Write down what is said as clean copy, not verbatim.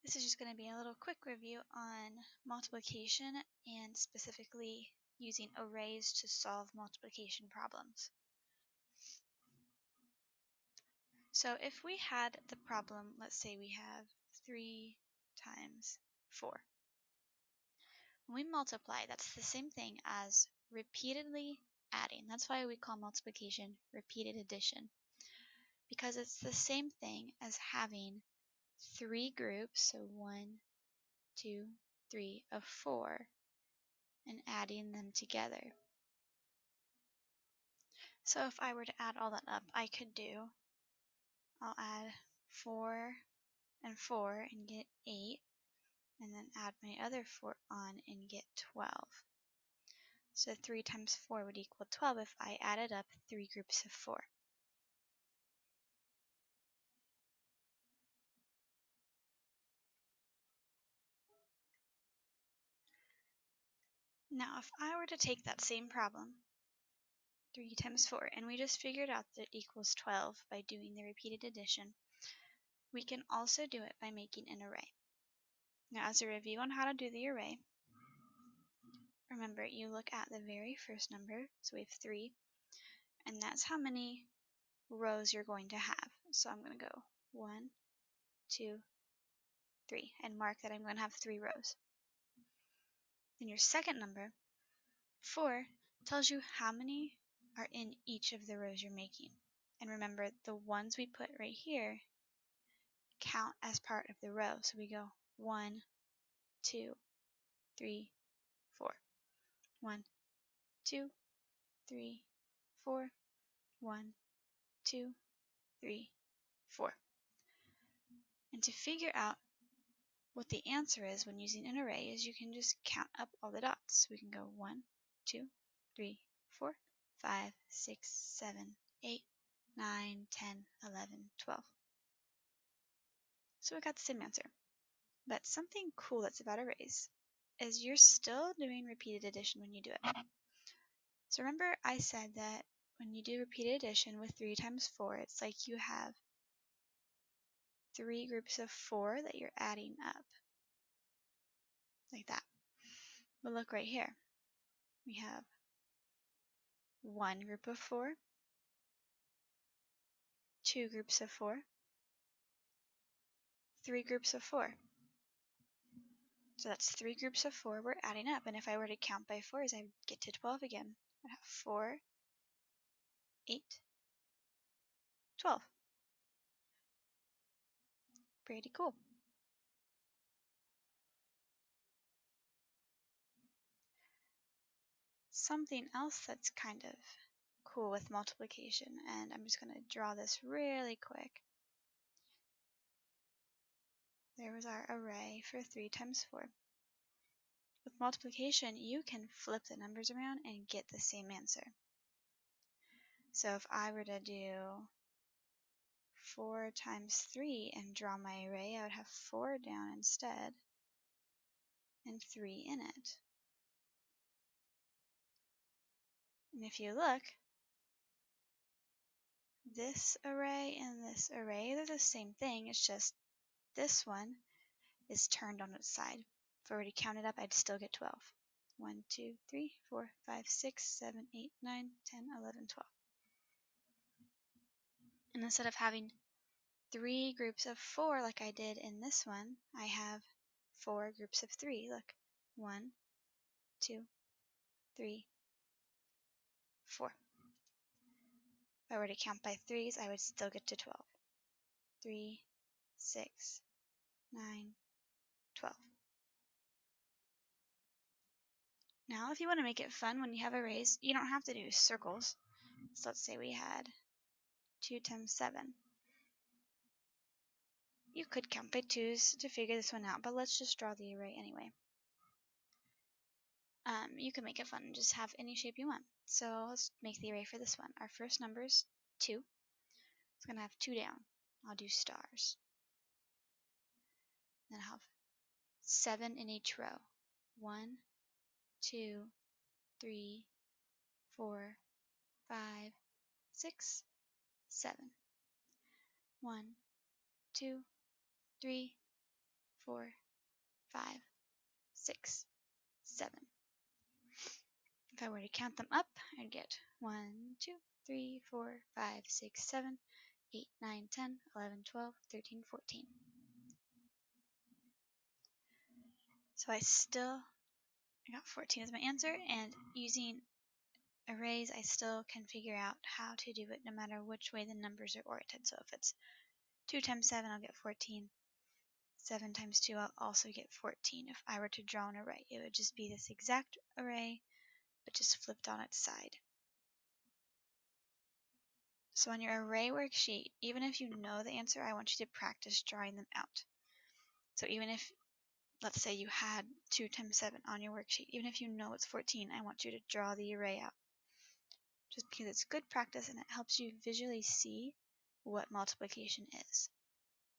This is just going to be a little quick review on multiplication and specifically using arrays to solve multiplication problems. So if we had the problem, let's say we have 3 times 4. When we multiply, that's the same thing as repeatedly adding. That's why we call multiplication repeated addition, because it's the same thing as having 3 groups, so 1, 2, 3 of 4, and adding them together. So if I were to add all that up, I'll add 4 and 4 and get 8, and then add my other 4 on and get 12. So 3 times 4 would equal 12 if I added up 3 groups of 4. Now if I were to take that same problem, 3 times 4, and we just figured out that it equals 12 by doing the repeated addition, we can also do it by making an array. Now as a review on how to do the array, remember you look at the very first number, so we have 3, and that's how many rows you're going to have. So I'm going to go 1, 2, 3, and mark that I'm going to have 3 rows. Then your second number, 4, tells you how many are in each of the rows you're making. And remember, the ones we put right here count as part of the row. So we go 1, 2, 3, 4. 1, 2, 3, 4. 1, 2, 3, 4. And to figure out what the answer is when using an array is you can just count up all the dots. We can go 1, 2, 3, 4, 5, 6, 7, 8, 9, 10, 11, 12. So we got the same answer. But something cool that's about arrays is you're still doing repeated addition when you do it. So remember I said that when you do repeated addition with 3 times 4, it's like you have 3 groups of 4 that you're adding up. Like that. But look right here. We have 1 group of 4, 2 groups of 4, 3 groups of 4. So that's 3 groups of 4 we're adding up. And if I were to count by 4s, I'd get to 12 again. I'd have 4, 8, 12. Pretty cool. Something else that's kind of cool with multiplication, and I'm just going to draw this really quick. There was our array for 3 times 4. With multiplication, you can flip the numbers around and get the same answer. So if I were to do 4 times 3 and draw my array, I would have 4 down instead and 3 in it. And if you look, this array and this array, they're the same thing, it's just this one is turned on its side. If I were to count it up, I'd still get 12. 1, 2, 3, 4, 5, 6, 7, 8, 9, 10, 11, 12. And instead of having 3 groups of 4 like I did in this one, I have 4 groups of 3. Look, 1, 2, 3, 4. If I were to count by 3s, I would still get to 12. 3, 6, 9, 12. Now, if you want to make it fun when you have arrays, you don't have to do circles. So let's say we had 2 times 7. You could count by 2s to figure this one out, but let's just draw the array anyway. You can make it fun and just have any shape you want. So let's make the array for this one. Our first number is 2. It's going to have 2 down. I'll do stars. Then I'll have 7 in each row. 1, 2, 3, 4, 5, 6, 7. 1, 2, 3, 4, 5, 6, 7. If I were to count them up, I'd get 1, 2, 3, 4, 5, 6, 7, 8, 9, 10, 11, 12, 13, 14. So I got 14 as my answer, and using arrays, I still can figure out how to do it no matter which way the numbers are oriented. So if it's 2 times 7, I'll get 14. 7 times 2, I'll also get 14. If I were to draw an array, it would just be this exact array, but just flipped on its side. So on your array worksheet, even if you know the answer, I want you to practice drawing them out. So even if, let's say you had 2 times 7 on your worksheet, even if you know it's 14, I want you to draw the array out. Just because it's good practice and it helps you visually see what multiplication is.